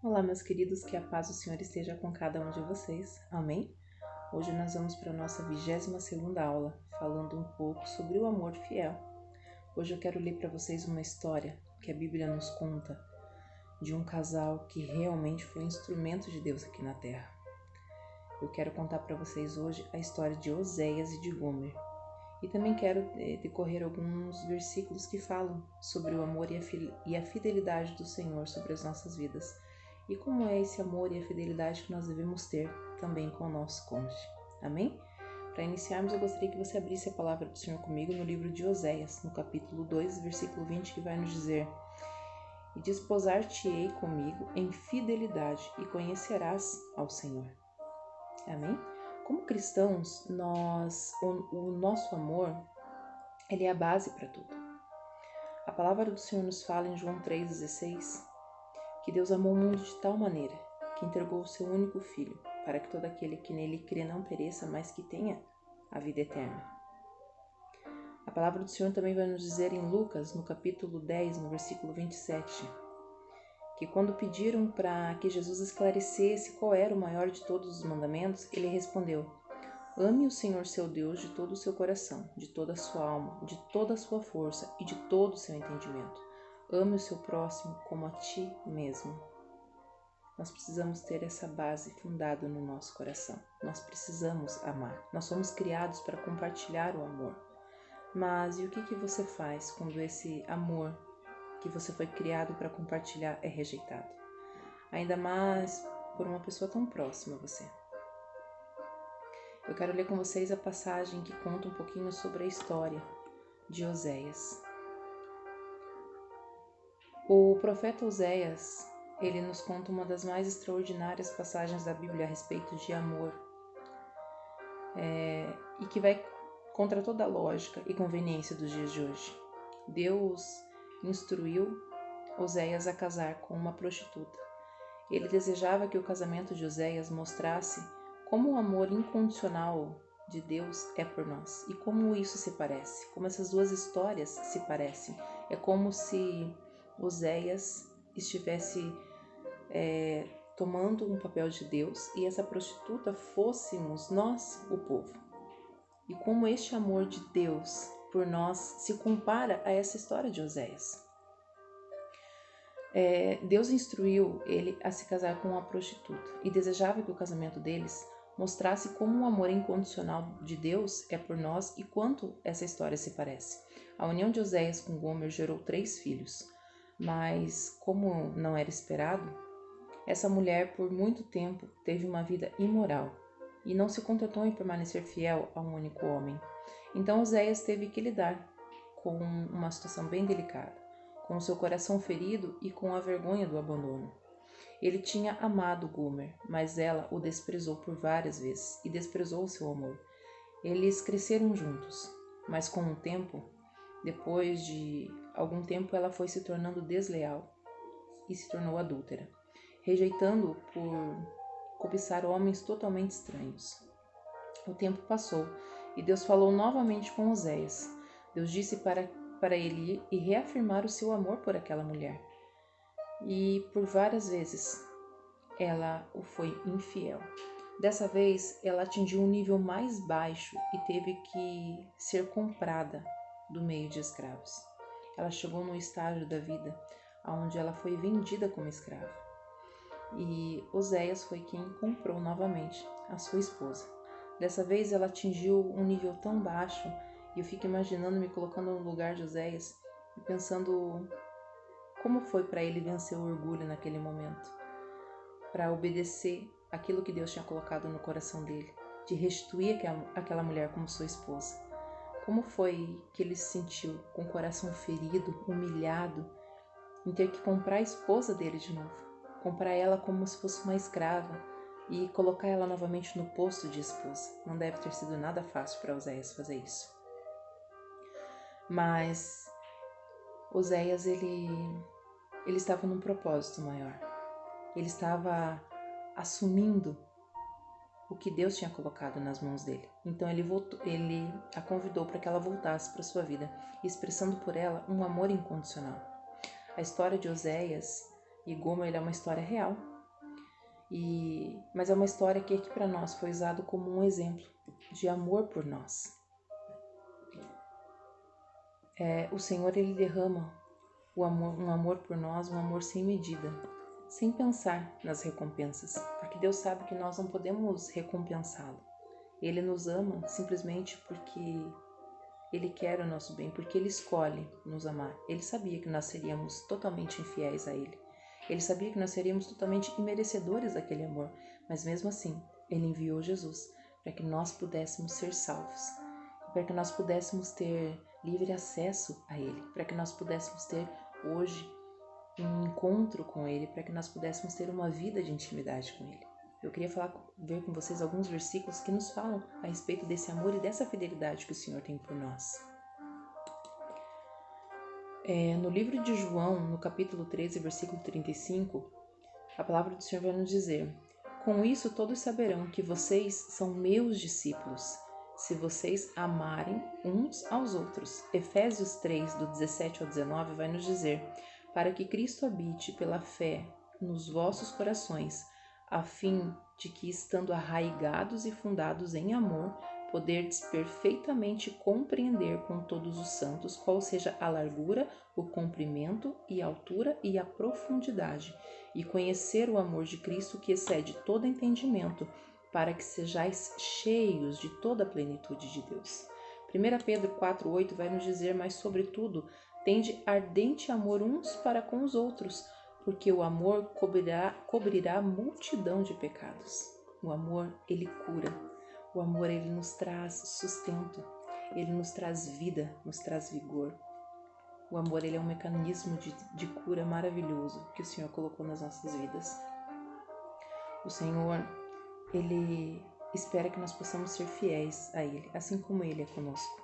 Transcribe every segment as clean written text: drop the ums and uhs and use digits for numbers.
Olá, meus queridos, que a paz do Senhor esteja com cada um de vocês. Amém? Hoje nós vamos para a nossa 22ª aula, falando um pouco sobre o amor fiel. Hoje eu quero ler para vocês uma história que a Bíblia nos conta de um casal que realmente foi instrumento de Deus aqui na Terra. Eu quero contar para vocês hoje a história de Oséias e de Gomer. E também quero decorrer alguns versículos que falam sobre o amor e a fidelidade do Senhor sobre as nossas vidas. E como é esse amor e a fidelidade que nós devemos ter também com o nosso cônjuge. Amém? Para iniciarmos, eu gostaria que você abrisse a palavra do Senhor comigo no livro de Oséias, no capítulo 2, versículo 20, que vai nos dizer: E desposar-te-ei comigo em fidelidade, e conhecerás ao Senhor. Amém? Como cristãos, o nosso amor, ele é a base para tudo. A palavra do Senhor nos fala em João 3,16, que Deus amou o mundo de tal maneira que entregou o seu único Filho, para que todo aquele que nele crê não pereça, mas que tenha a vida eterna. A palavra do Senhor também vai nos dizer em Lucas, no capítulo 10, no versículo 27, que quando pediram para que Jesus esclarecesse qual era o maior de todos os mandamentos, ele respondeu: Ame o Senhor seu Deus de todo o seu coração, de toda a sua alma, de toda a sua força e de todo o seu entendimento. Ame o seu próximo como a ti mesmo. Nós precisamos ter essa base fundada no nosso coração. Nós precisamos amar. Nós somos criados para compartilhar o amor. Mas e o que você faz quando esse amor que você foi criado para compartilhar é rejeitado? Ainda mais por uma pessoa tão próxima a você. Eu quero ler com vocês a passagem que conta um pouquinho sobre a história de Oséias. O profeta Oséias, ele nos conta uma das mais extraordinárias passagens da Bíblia a respeito de amor, e que vai contra toda a lógica e conveniência dos dias de hoje. Deus instruiu Oséias a casar com uma prostituta. Ele desejava que o casamento de Oséias mostrasse como o amor incondicional de Deus é por nós e como isso se parece, como essas duas histórias se parecem. É como se Oséias estivesse tomando um papel de Deus e essa prostituta fôssemos nós, o povo. E como este amor de Deus por nós se compara a essa história de Oséias. Deus instruiu ele a se casar com uma prostituta e desejava que o casamento deles mostrasse como o amor incondicional de Deus é por nós e quanto essa história se parece. A união de Oséias com Gomer gerou 3 filhos, mas como não era esperado, essa mulher por muito tempo teve uma vida imoral e não se contentou em permanecer fiel a um único homem. Então Oséias teve que lidar com uma situação bem delicada, com o seu coração ferido e com a vergonha do abandono. Ele tinha amado Gomer, mas ela o desprezou por várias vezes e desprezou o seu amor. Eles cresceram juntos, mas com o tempo, depois de algum tempo, ela foi se tornando desleal e se tornou adúltera, rejeitando-o por cobiçar homens totalmente estranhos. O tempo passou e Deus falou novamente com Oséias. Deus disse para ele ir e reafirmar o seu amor por aquela mulher. E por várias vezes ela o foi infiel. Dessa vez ela atingiu um nível mais baixo e teve que ser comprada do meio de escravos. Ela chegou no estágio da vida onde ela foi vendida como escrava. E Oséias foi quem comprou novamente a sua esposa. Dessa vez ela atingiu um nível tão baixo e eu fico imaginando, me colocando no lugar de Oséias e pensando como foi para ele vencer o orgulho naquele momento, para obedecer aquilo que Deus tinha colocado no coração dele, de restituir aquela mulher como sua esposa. Como foi que ele se sentiu com o coração ferido, humilhado, em ter que comprar a esposa dele de novo, comprar ela como se fosse uma escrava e colocar ela novamente no posto de esposa. Não deve ter sido nada fácil para Oséias fazer isso. Mas Oséias, ele estava num propósito maior. Ele estava assumindo o que Deus tinha colocado nas mãos dele. Então ele a convidou para que ela voltasse para sua vida, expressando por ela um amor incondicional. A história de Oséias e Gomer é uma história real. Mas é uma história que aqui para nós foi usado como um exemplo de amor por nós. O Senhor, Ele derrama um amor por nós, um amor sem medida, sem pensar nas recompensas, porque Deus sabe que nós não podemos recompensá-lo. Ele nos ama simplesmente porque Ele quer o nosso bem, porque Ele escolhe nos amar. Ele sabia que nós seríamos totalmente infiéis a Ele. Ele sabia que nós seríamos totalmente imerecedores daquele amor, mas mesmo assim, Ele enviou Jesus para que nós pudéssemos ser salvos, para que nós pudéssemos ter livre acesso a Ele, para que nós pudéssemos ter hoje um encontro com Ele, para que nós pudéssemos ter uma vida de intimidade com Ele. Eu queria ver com vocês alguns versículos que nos falam a respeito desse amor e dessa fidelidade que o Senhor tem por nós. No livro de João, no capítulo 13, versículo 35, a palavra do Senhor vai nos dizer: com isso todos saberão que vocês são meus discípulos, se vocês amarem uns aos outros. Efésios 3, do 17 ao 19, vai nos dizer: para que Cristo habite pela fé nos vossos corações, a fim de que, estando arraigados e fundados em amor, poderdes perfeitamente compreender com todos os santos qual seja a largura, o comprimento e a altura e a profundidade, e conhecer o amor de Cristo que excede todo entendimento, para que sejais cheios de toda a plenitude de Deus. 1 Pedro 4,8 vai nos dizer: mas sobretudo, tende ardente amor uns para com os outros, porque o amor cobrirá multidão de pecados. O amor, ele cura. O amor, ele nos traz sustento. Ele nos traz vida, nos traz vigor. O amor, ele é um mecanismo de cura maravilhoso que o Senhor colocou nas nossas vidas. O Senhor, Ele espera que nós possamos ser fiéis a Ele, assim como Ele é conosco.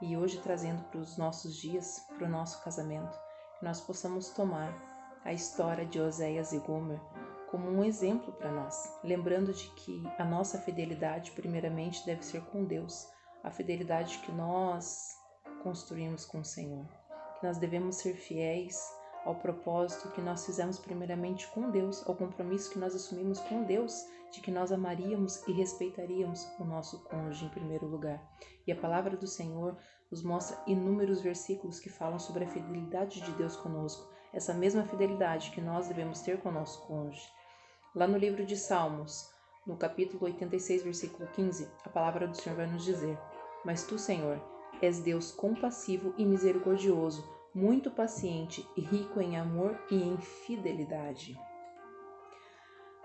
E hoje, trazendo para os nossos dias, para o nosso casamento, que nós possamos tomar a história de Oséias e Gomer como um exemplo para nós, lembrando de que a nossa fidelidade, primeiramente, deve ser com Deus, a fidelidade que nós construímos com o Senhor, que nós devemos ser fiéis ao propósito que nós fizemos primeiramente com Deus, ao compromisso que nós assumimos com Deus, de que nós amaríamos e respeitaríamos o nosso cônjuge em primeiro lugar. E a palavra do Senhor nos mostra inúmeros versículos que falam sobre a fidelidade de Deus conosco, essa mesma fidelidade que nós devemos ter com o nosso cônjuge. Lá no livro de Salmos, no capítulo 86, versículo 15, a palavra do Senhor vai nos dizer: mas tu, Senhor, és Deus compassivo e misericordioso, muito paciente e rico em amor e em fidelidade.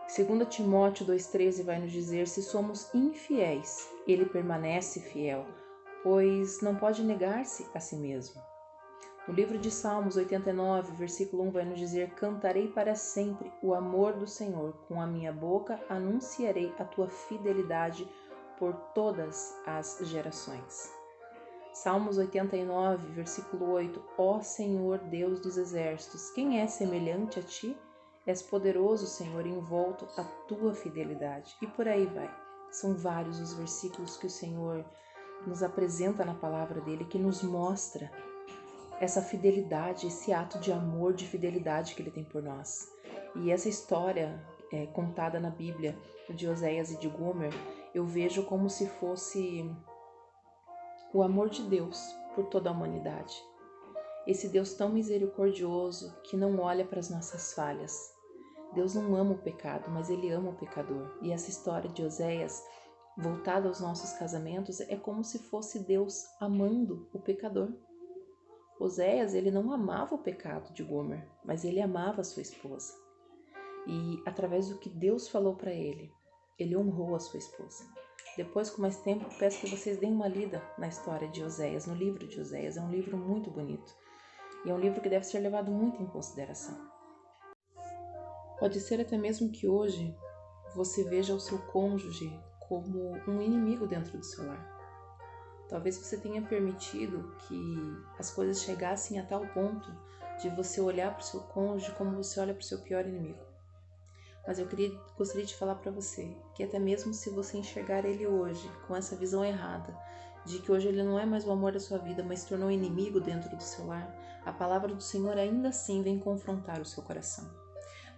2 Timóteo 2,13 vai nos dizer: se somos infiéis, ele permanece fiel, pois não pode negar-se a si mesmo. No livro de Salmos 89, versículo 1 vai nos dizer: cantarei para sempre o amor do Senhor, com a minha boca anunciarei a tua fidelidade por todas as gerações. Salmos 89, versículo 8: ó Senhor Deus dos exércitos, quem é semelhante a ti? És poderoso, Senhor, envolto a tua fidelidade. E por aí vai. São vários os versículos que o Senhor nos apresenta na palavra dele, que nos mostra essa fidelidade, esse ato de amor, de fidelidade que ele tem por nós. E essa história contada na Bíblia de Oséias e de Gomer, eu vejo como se fosse o amor de Deus por toda a humanidade. Esse Deus tão misericordioso que não olha para as nossas falhas. Deus não ama o pecado, mas Ele ama o pecador. E essa história de Oséias, voltada aos nossos casamentos, é como se fosse Deus amando o pecador. Oséias, ele não amava o pecado de Gomer, mas ele amava a sua esposa. E através do que Deus falou para ele, ele honrou a sua esposa. Depois, com mais tempo, peço que vocês deem uma lida na história de Oséias, no livro de Oséias. É um livro muito bonito. E é um livro que deve ser levado muito em consideração. Pode ser até mesmo que hoje você veja o seu cônjuge como um inimigo dentro do seu lar. Talvez você tenha permitido que as coisas chegassem a tal ponto de você olhar para o seu cônjuge como você olha para o seu pior inimigo. Mas eu gostaria de falar para você que até mesmo se você enxergar ele hoje com essa visão errada, de que hoje ele não é mais o amor da sua vida, mas se tornou inimigo dentro do seu lar, a palavra do Senhor ainda assim vem confrontar o seu coração.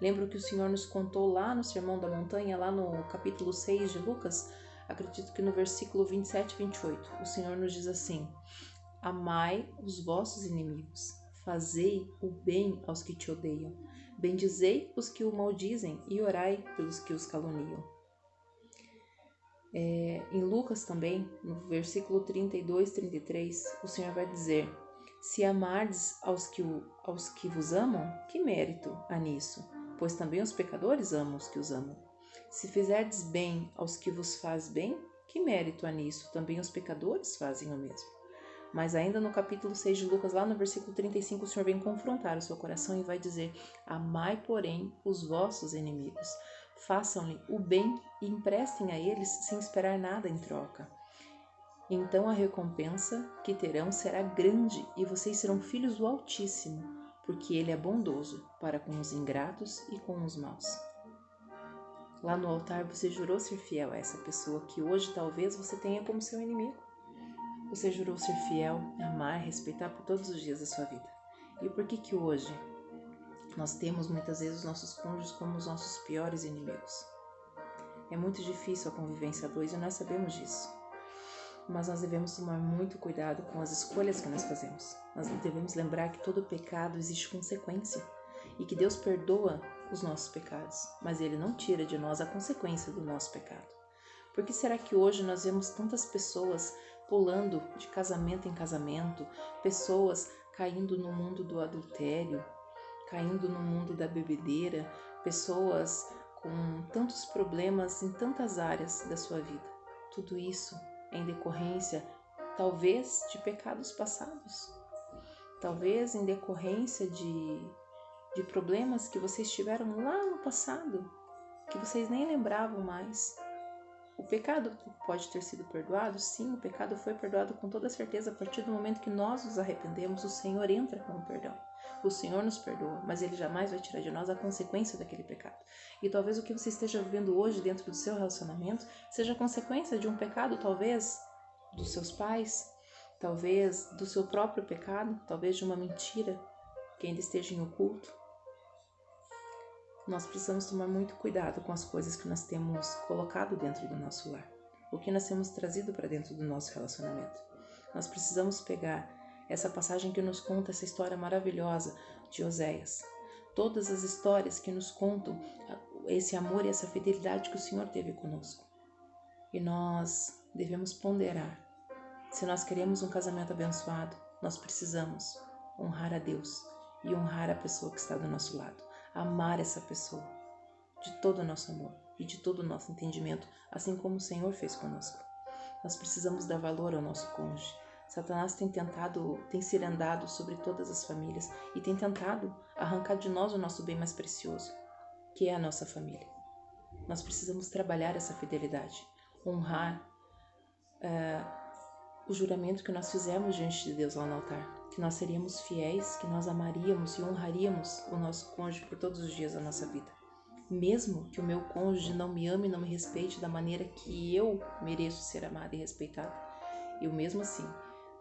Lembra o que o Senhor nos contou lá no Sermão da Montanha, lá no capítulo 6 de Lucas? Acredito que no versículo 27 e 28, o Senhor nos diz assim: amai os vossos inimigos, fazei o bem aos que te odeiam, bendizei os que o maldizem e orai pelos que os caluniam. Em Lucas também, no versículo 32 e 33, o Senhor vai dizer: se amardes aos que vos amam, que mérito há nisso? Pois também os pecadores amam os que os amam. Se fizerdes bem aos que vos faz bem, que mérito há nisso? Também os pecadores fazem o mesmo. Mas ainda no capítulo 6 de Lucas, lá no versículo 35, o Senhor vem confrontar o seu coração e vai dizer: amai, porém, os vossos inimigos. Façam-lhe o bem e emprestem a eles sem esperar nada em troca. Então a recompensa que terão será grande e vocês serão filhos do Altíssimo, porque Ele é bondoso para com os ingratos e com os maus. Lá no altar você jurou ser fiel a essa pessoa que hoje talvez você tenha como seu inimigo. Você jurou ser fiel, amar, respeitar por todos os dias da sua vida. E por que hoje nós temos muitas vezes os nossos cônjuges como os nossos piores inimigos? É muito difícil a convivência a dois e nós sabemos disso. Mas nós devemos tomar muito cuidado com as escolhas que nós fazemos. Nós devemos lembrar que todo pecado existe consequência e que Deus perdoa os nossos pecados, mas Ele não tira de nós a consequência do nosso pecado. Por que será que hoje nós vemos tantas pessoas pulando de casamento em casamento, pessoas caindo no mundo do adultério, caindo no mundo da bebedeira, pessoas com tantos problemas em tantas áreas da sua vida? Tudo isso em decorrência, talvez, de pecados passados, talvez em decorrência de problemas que vocês tiveram lá no passado, que vocês nem lembravam mais. O pecado pode ter sido perdoado? Sim, o pecado foi perdoado com toda certeza. A partir do momento que nós nos arrependemos, o Senhor entra com o perdão. O Senhor nos perdoa, mas Ele jamais vai tirar de nós a consequência daquele pecado. E talvez o que você esteja vivendo hoje dentro do seu relacionamento seja consequência de um pecado, talvez dos seus pais, talvez do seu próprio pecado, talvez de uma mentira que ainda esteja em oculto. Nós precisamos tomar muito cuidado com as coisas que nós temos colocado dentro do nosso lar, o que nós temos trazido para dentro do nosso relacionamento. Nós precisamos pegar essa passagem que nos conta essa história maravilhosa de Oséias, todas as histórias que nos contam esse amor e essa fidelidade que o Senhor teve conosco. E nós devemos ponderar. Se nós queremos um casamento abençoado, nós precisamos honrar a Deus e honrar a pessoa que está do nosso lado. Amar essa pessoa de todo o nosso amor e de todo o nosso entendimento, assim como o Senhor fez conosco. Nós precisamos dar valor ao nosso cônjuge. Satanás tem cirandado sobre todas as famílias e tem tentado arrancar de nós o nosso bem mais precioso, que é a nossa família. Nós precisamos trabalhar essa fidelidade, honrar o juramento que nós fizemos diante de Deus lá no altar, que nós seríamos fiéis, que nós amaríamos e honraríamos o nosso cônjuge por todos os dias da nossa vida. Mesmo que o meu cônjuge não me ame e não me respeite da maneira que eu mereço ser amada e respeitada, eu mesmo assim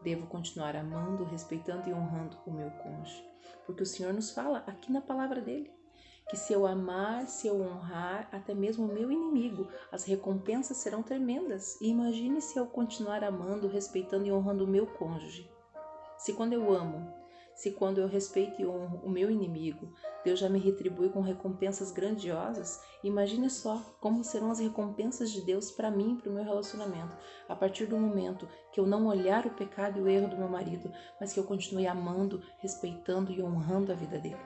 devo continuar amando, respeitando e honrando o meu cônjuge. Porque o Senhor nos fala aqui na palavra dele, que se eu amar, se eu honrar até mesmo o meu inimigo, as recompensas serão tremendas. E imagine se eu continuar amando, respeitando e honrando o meu cônjuge. Se quando eu amo, se quando eu respeito e honro o meu inimigo, Deus já me retribui com recompensas grandiosas, imagine só como serão as recompensas de Deus para mim e para o meu relacionamento, a partir do momento que eu não olhar o pecado e o erro do meu marido, mas que eu continue amando, respeitando e honrando a vida dele.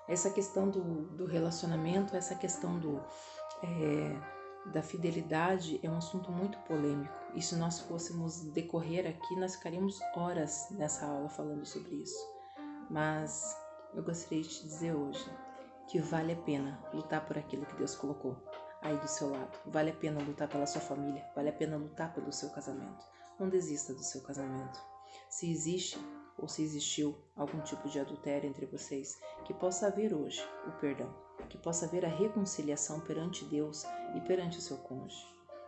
Essa questão do relacionamento, essa questão da fidelidade é um assunto muito polêmico. E se nós fôssemos decorrer aqui, nós ficaríamos horas nessa aula falando sobre isso. Mas eu gostaria de te dizer hoje que vale a pena lutar por aquilo que Deus colocou aí do seu lado. Vale a pena lutar pela sua família, vale a pena lutar pelo seu casamento. Não desista do seu casamento. Se existe ou se existiu algum tipo de adultério entre vocês, que possa haver hoje o perdão, que possa haver a reconciliação perante Deus e perante o seu cônjuge,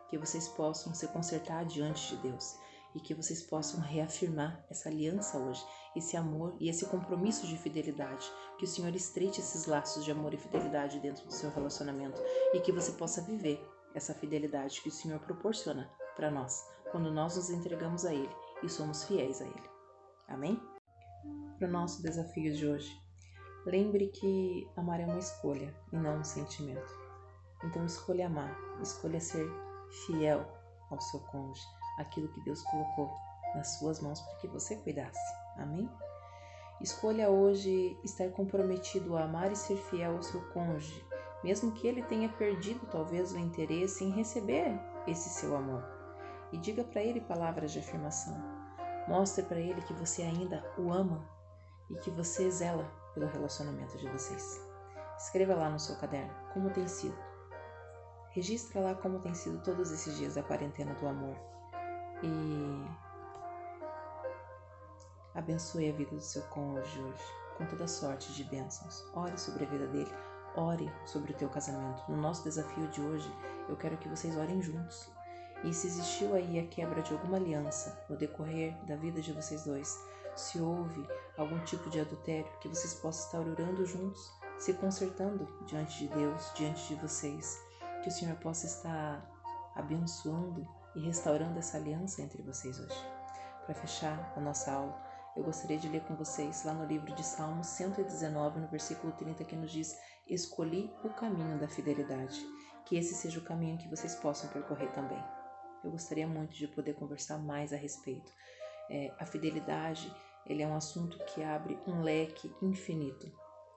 que vocês possam se consertar diante de Deus e que vocês possam reafirmar essa aliança hoje, esse amor e esse compromisso de fidelidade, que o Senhor estreite esses laços de amor e fidelidade dentro do seu relacionamento e que você possa viver essa fidelidade que o Senhor proporciona para nós, quando nós nos entregamos a Ele e somos fiéis a Ele. Amém? Para o nosso desafio de hoje, lembre que amar é uma escolha e não um sentimento. Então escolha amar, escolha ser fiel ao seu cônjuge, aquilo que Deus colocou nas suas mãos para que você cuidasse. Amém? Escolha hoje estar comprometido a amar e ser fiel ao seu cônjuge, mesmo que ele tenha perdido talvez o interesse em receber esse seu amor. E diga para ele palavras de afirmação. Mostre para ele que você ainda o ama e que você zela pelo relacionamento de vocês. Escreva lá no seu caderno como tem sido. Registra lá como tem sido todos esses dias da quarentena do amor. E abençoe a vida do seu cônjuge hoje, com toda sorte de bênçãos. Ore sobre a vida dele, ore sobre o teu casamento. No nosso desafio de hoje, eu quero que vocês orem juntos. E se existiu aí a quebra de alguma aliança no decorrer da vida de vocês dois, se houve algum tipo de adultério, que vocês possam estar orando juntos, se consertando diante de Deus, diante de vocês, que o Senhor possa estar abençoando e restaurando essa aliança entre vocês hoje. Para fechar a nossa aula, eu gostaria de ler com vocês lá no livro de Salmos 119, no versículo 30, que nos diz: escolhi o caminho da fidelidade, que esse seja o caminho que vocês possam percorrer também. Eu gostaria muito de poder conversar mais a respeito. A fidelidade, ele é um assunto que abre um leque infinito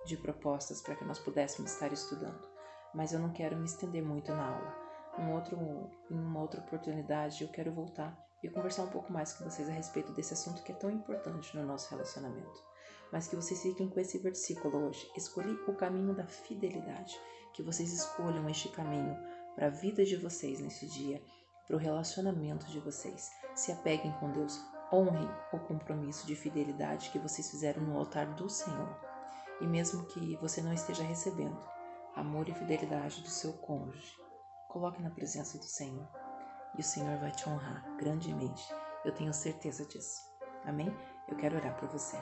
de propostas para que nós pudéssemos estar estudando, mas eu não quero me estender muito na aula. Em uma outra oportunidade, eu quero voltar e conversar um pouco mais com vocês a respeito desse assunto que é tão importante no nosso relacionamento. Mas que vocês fiquem com esse versículo hoje. Escolhi o caminho da fidelidade. Que vocês escolham este caminho para a vida de vocês nesse dia, para o relacionamento de vocês. Se apeguem com Deus. Honrem o compromisso de fidelidade que vocês fizeram no altar do Senhor. E mesmo que você não esteja recebendo amor e fidelidade do seu cônjuge, coloque na presença do Senhor. E o Senhor vai te honrar grandemente. Eu tenho certeza disso. Amém? Eu quero orar por você.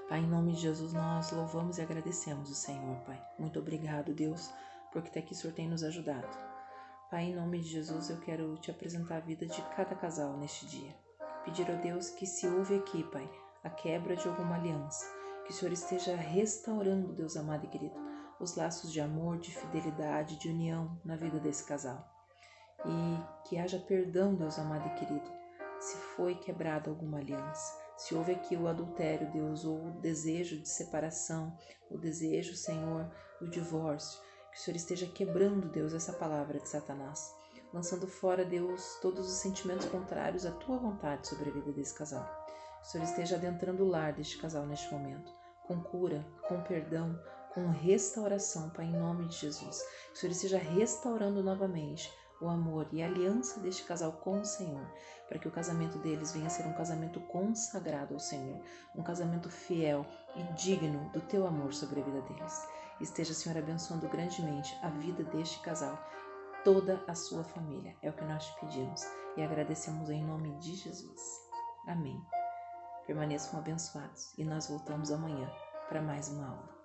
Pai, em nome de Jesus, nós louvamos e agradecemos o Senhor, Pai. Muito obrigado, Deus, porque até aqui o Senhor tem nos ajudado. Pai, em nome de Jesus, eu quero te apresentar a vida de cada casal neste dia. Pedir a Deus que se houve aqui, Pai, a quebra de alguma aliança, que o Senhor esteja restaurando, Deus amado e querido, os laços de amor, de fidelidade, de união na vida desse casal. E que haja perdão, Deus amado e querido, se foi quebrada alguma aliança, se houve aqui o adultério, Deus, ou o desejo de separação, o desejo, Senhor, do divórcio, que o Senhor esteja quebrando, Deus, essa palavra de Satanás, lançando fora, Deus, todos os sentimentos contrários à Tua vontade sobre a vida desse casal. Que o Senhor esteja adentrando o lar deste casal neste momento, com cura, com perdão, com restauração, Pai, em nome de Jesus. Que o Senhor esteja restaurando novamente o amor e a aliança deste casal com o Senhor, para que o casamento deles venha a ser um casamento consagrado ao Senhor, um casamento fiel e digno do Teu amor sobre a vida deles. Esteja, Senhor, abençoando grandemente a vida deste casal, toda a sua família. É o que nós te pedimos e agradecemos em nome de Jesus. Amém. Permaneçam abençoados e nós voltamos amanhã para mais uma aula.